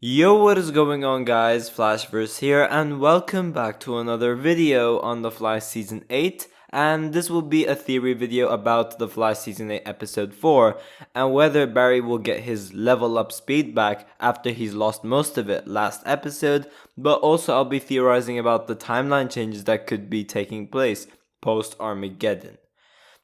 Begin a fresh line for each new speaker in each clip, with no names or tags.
Yo, what is going on guys, Flashverse here and welcome back to another video on The Fly Season 8, and this will be a theory video about The Fly Season 8 Episode 4 and whether Barry will get his level up speed back after he's lost most of it last episode, but also I'll be theorizing about the timeline changes that could be taking place post Armageddon.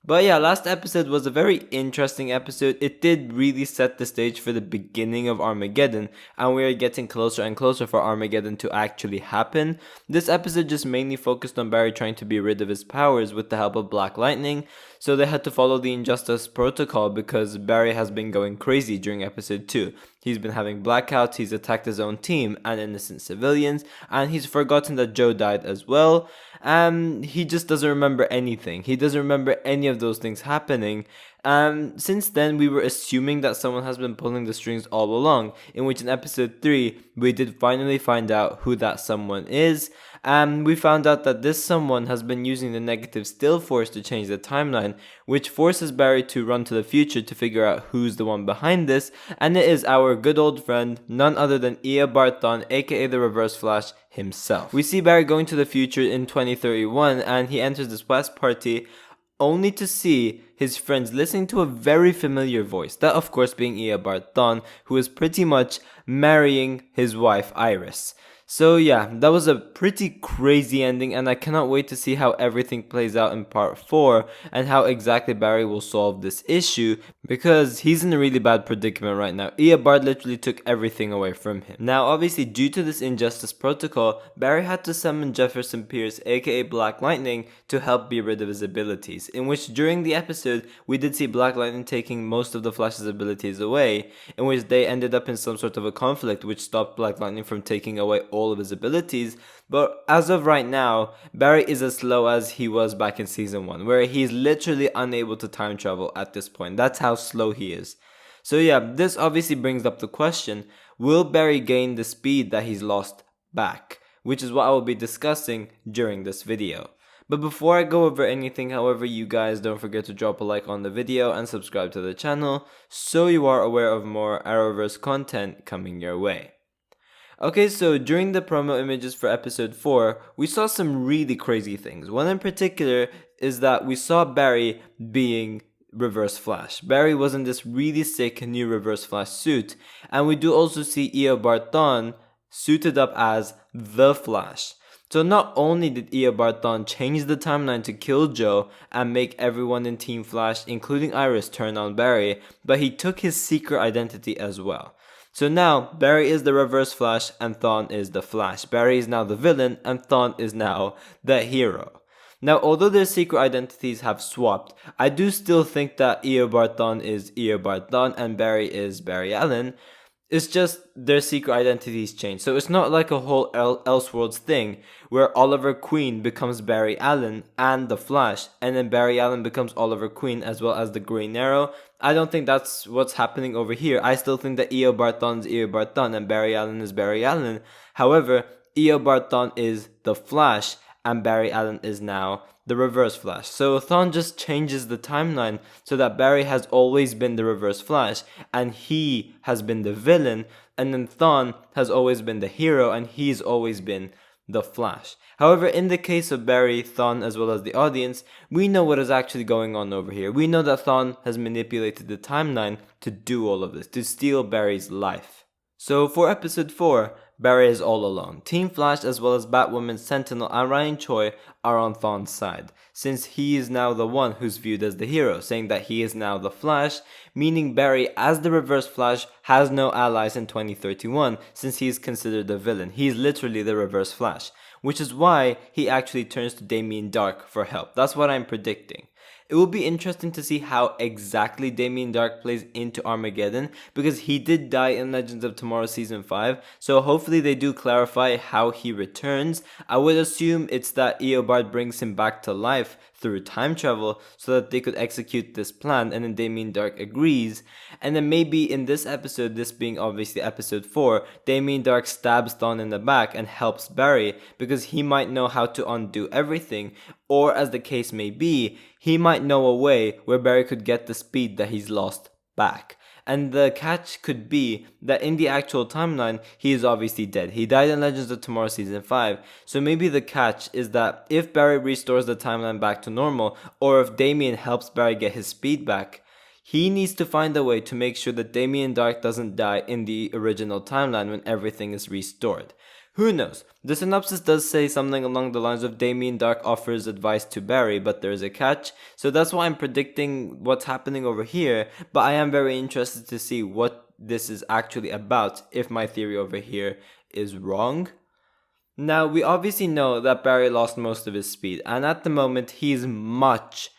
But yeah, last episode was a very interesting episode. It did really set the stage for the beginning of Armageddon, and we are getting closer and closer for Armageddon to actually happen. This episode just mainly focused on Barry trying to be rid of his powers with the help of Black Lightning, so they had to follow the Injustice Protocol because Barry has been going crazy during episode 2. He's been having blackouts, he's attacked his own team and innocent civilians, and he's forgotten that Joe died as well. And he just doesn't remember anything. He doesn't remember any of those things happening. Since then, we were assuming that someone has been pulling the strings all along, in which in episode 3, we did finally find out who that someone is. We found out that this someone has been using the negative still force to change the timeline, which forces Barry to run to the future to figure out who's the one behind this, and it is our good old friend, none other than Thawne, aka the Reverse Flash himself. We see Barry going to the future in 2031, and he enters this West party only to see his friends listening to a very familiar voice, that of course being Thawne, who is pretty much marrying his wife Iris. So yeah, that was a pretty crazy ending, and I cannot wait to see how everything plays out in part 4 and how exactly Barry will solve this issue, because he's in a really bad predicament right now. Eobard literally took everything away from him. Now obviously due to this Injustice Protocol, Barry had to summon Jefferson Pierce aka Black Lightning to help be rid of his abilities, in which during the episode we did see Black Lightning taking most of the Flash's abilities away, in which they ended up in some sort of a conflict which stopped Black Lightning from taking away all of his abilities. But as of right now, Barry is as slow as he was back in season 1, where he's literally unable to time travel at this point. That's how slow he is. So yeah, this obviously brings up the question, will Barry gain the speed that he's lost back? Which is what I will be discussing during this video. But before I go over anything, however, you guys don't forget to drop a like on the video and subscribe to the channel so you are aware of more Arrowverse content coming your way. Okay, so during the promo images for episode 4, we saw some really crazy things. One in particular is that we saw Barry being Reverse Flash. Barry was in this really sick new Reverse Flash suit, and we do also see Thawne suited up as the Flash. So not only did Thawne change the timeline to kill Joe and make everyone in Team Flash, including Iris, turn on Barry, but he took his secret identity as well. So now, Barry is the Reverse Flash and Thawne is the Flash. Barry is now the villain and Thawne is now the hero. Now, although their secret identities have swapped, I do still think that Thawne is Thawne and Barry is Barry Allen. It's just their secret identities change. So it's not like a whole Elseworlds thing where Oliver Queen becomes Barry Allen and the Flash, and then Barry Allen becomes Oliver Queen as well as the Green Arrow. I don't think that's what's happening over here. I still think that Thawne is Thawne and Barry Allen is Barry Allen. However, Thawne is the Flash and Barry Allen is now the Reverse Flash. So Thawne just changes the timeline so that Barry has always been the Reverse Flash and he has been the villain, and then Thawne has always been the hero and he's always been the Flash. However, in the case of Barry, Thawne, as well as the audience, we know what is actually going on over here. We know that Thawne has manipulated the timeline to do all of this, to steal Barry's life. So for episode 4, Barry is all alone. Team Flash as well as Batwoman, Sentinel and Ryan Choi are on Thawne's side, since he is now the one who's viewed as the hero, saying that he is now the Flash, meaning Barry as the Reverse Flash has no allies in 2031 since he is considered the villain. He is literally the Reverse Flash, which is why he actually turns to Damien Darhk for help. That's what I'm predicting. It will be interesting to see how exactly Damien Darhk plays into Armageddon, because he did die in Legends of Tomorrow Season 5, so hopefully they do clarify how he returns. I would assume it's that Eobard brings him back to life through time travel so that they could execute this plan, and then Damien Darhk agrees. And then maybe in this episode, this being obviously episode 4, Damien Darhk stabs Thawne in the back and helps Barry because he might know how to undo everything, or as the case may be, he might know a way where Barry could get the speed that he's lost back. And the catch could be that in the actual timeline, he is obviously dead. He died in Legends of Tomorrow Season 5. So maybe the catch is that if Barry restores the timeline back to normal, or if Damien helps Barry get his speed back, he needs to find a way to make sure that Damien Dark doesn't die in the original timeline when everything is restored. Who knows? The synopsis does say something along the lines of Damien Dark offers advice to Barry, but there is a catch. So that's why I'm predicting what's happening over here, but I am very interested to see what this is actually about if my theory over here is wrong. Now, we obviously know that Barry lost most of his speed, and at the moment he's much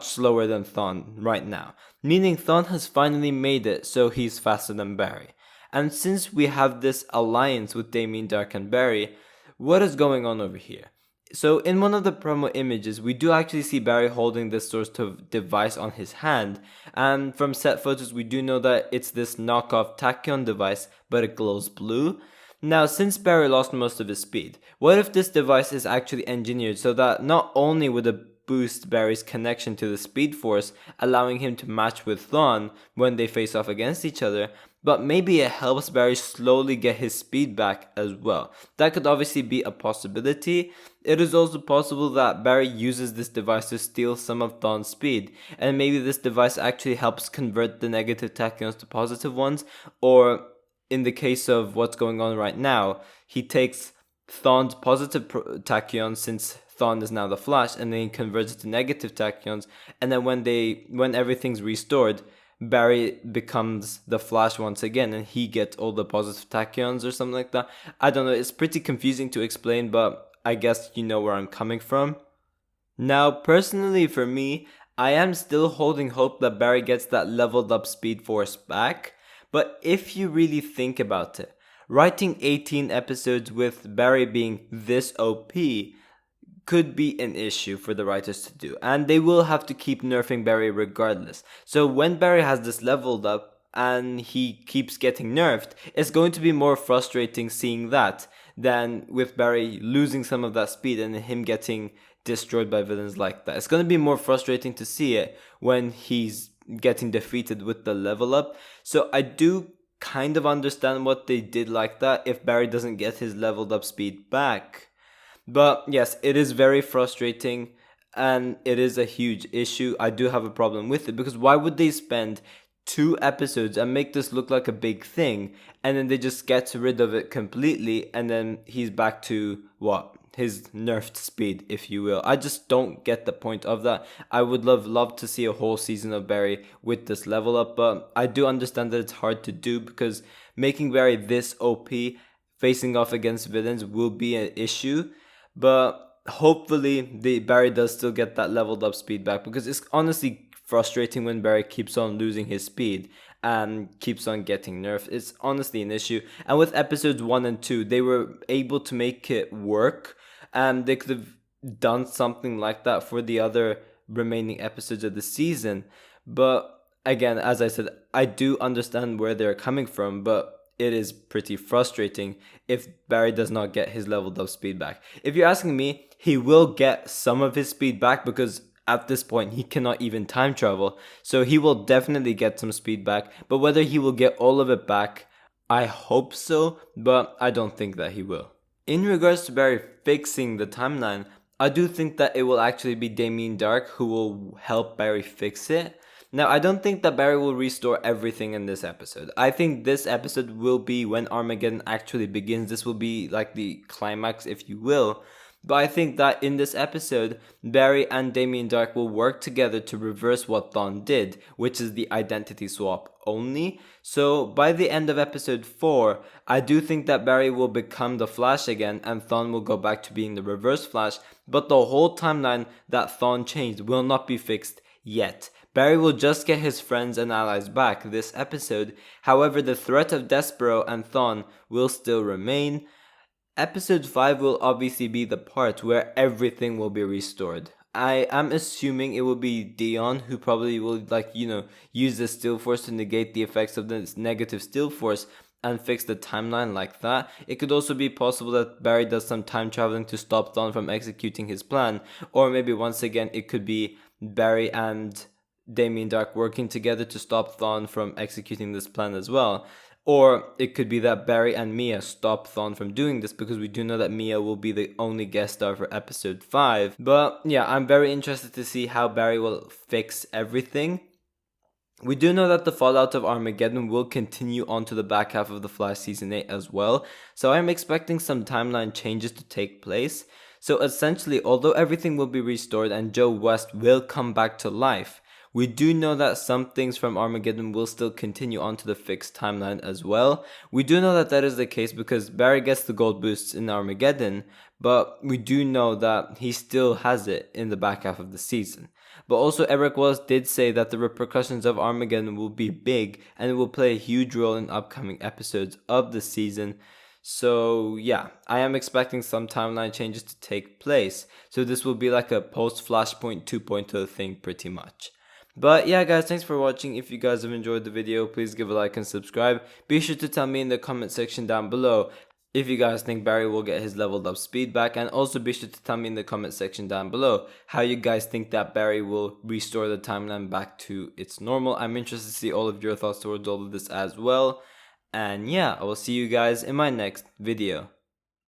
slower than Thawne right now. Meaning Thawne has finally made it so he's faster than Barry. And since we have this alliance with Damien Dark and Barry, what is going on over here? So in one of the promo images, we do actually see Barry holding this sort of device on his hand. And from set photos, we do know that it's this knockoff tachyon device, but it glows blue. Now, since Barry lost most of his speed, what if this device is actually engineered so that not only would it boost Barry's connection to the Speed Force, allowing him to match with Thawne when they face off against each other, but maybe it helps Barry slowly get his speed back as well. That could obviously be a possibility. It is also possible that Barry uses this device to steal some of Thawne's speed, and maybe this device actually helps convert the negative tachyons to positive ones, or in the case of what's going on right now, he takes Thawne's positive tachyons since Thawne is now the Flash, and then he converts it to negative tachyons, and then when everything's restored, Barry becomes the Flash once again, and he gets all the positive tachyons or something like that. I don't know, it's pretty confusing to explain, but I guess you know where I'm coming from. Now, personally for me, I am still holding hope that Barry gets that leveled up Speed Force back, but if you really think about it, writing 18 episodes with Barry being this OP could be an issue for the writers to do, and they will have to keep nerfing Barry regardless. So when Barry has this leveled up and he keeps getting nerfed, it's going to be more frustrating seeing that than with Barry losing some of that speed and him getting destroyed by villains like that. It's going to be more frustrating to see it when he's getting defeated with the level up. So I do kind of understand what they did like that if Barry doesn't get his leveled up speed back. But yes, it is very frustrating and it is a huge issue. I do have a problem with it because why would they spend 2 episodes and make this look like a big thing and then they just get rid of it completely and then he's back to what? His nerfed speed, if you will. I just don't get the point of that. I would love to see a whole season of Barry with this level up, but I do understand that it's hard to do because making Barry this OP facing off against villains will be an issue. But hopefully Barry does still get that leveled up speed back because it's honestly frustrating when Barry keeps on losing his speed and keeps on getting nerfed. It's honestly an issue. And with episodes 1 and 2, they were able to make it work and they could have done something like that for the other remaining episodes of the season. But again, as I said, I do understand where they're coming from, but it is pretty frustrating if Barry does not get his leveled up speed back. If you're asking me, he will get some of his speed back because at this point he cannot even time travel. So he will definitely get some speed back, but whether he will get all of it back, I hope so, but I don't think that he will. In regards to Barry fixing the timeline, I do think that it will actually be Damien Dark who will help Barry fix it. Now, I don't think that Barry will restore everything in this episode. I think this episode will be when Armageddon actually begins. This will be like the climax, if you will. But I think that in this episode, Barry and Damien Dark will work together to reverse what Thawne did, which is the identity swap only. So by the end of episode 4, I do think that Barry will become the Flash again and Thawne will go back to being the reverse Flash. But the whole timeline that Thawne changed will not be fixed yet. Barry will just get his friends and allies back this episode. However, the threat of Despero and Thawne will still remain. Episode 5 will obviously be the part where everything will be restored. I am assuming it will be Dion who probably will use the Steel Force to negate the effects of this negative Steel Force and fix the timeline like that. It could also be possible that Barry does some time traveling to stop Thawne from executing his plan. Or maybe once again it could be Barry and Damien Dark working together to stop Thawne from executing this plan as well. Or it could be that Barry and Mia stop Thawne from doing this, because we do know that Mia will be the only guest star for episode 5. But yeah, I'm very interested to see how Barry will fix everything. We do know that the fallout of Armageddon will continue on to the back half of The Flash Season 8 as well, so I'm expecting some timeline changes to take place. So essentially, although everything will be restored and Joe West will come back to life, we do know that some things from Armageddon will still continue on to the fixed timeline as well. We do know that that is the case because Barry gets the gold boosts in Armageddon, but we do know that he still has it in the back half of the season. But also, Eric Wells did say that the repercussions of Armageddon will be big and it will play a huge role in upcoming episodes of the season. So yeah, I am expecting some timeline changes to take place. So this will be like a post-Flashpoint 2.0 thing pretty much. But yeah guys, thanks for watching. If you guys have enjoyed the video, please give a like and subscribe. Be sure to tell me in the comment section down below if you guys think Barry will get his leveled up speed back, and also be sure to tell me in the comment section down below how you guys think that Barry will restore the timeline back to its normal. I'm interested to see all of your thoughts towards all of this as well. And yeah, I will see you guys in my next video.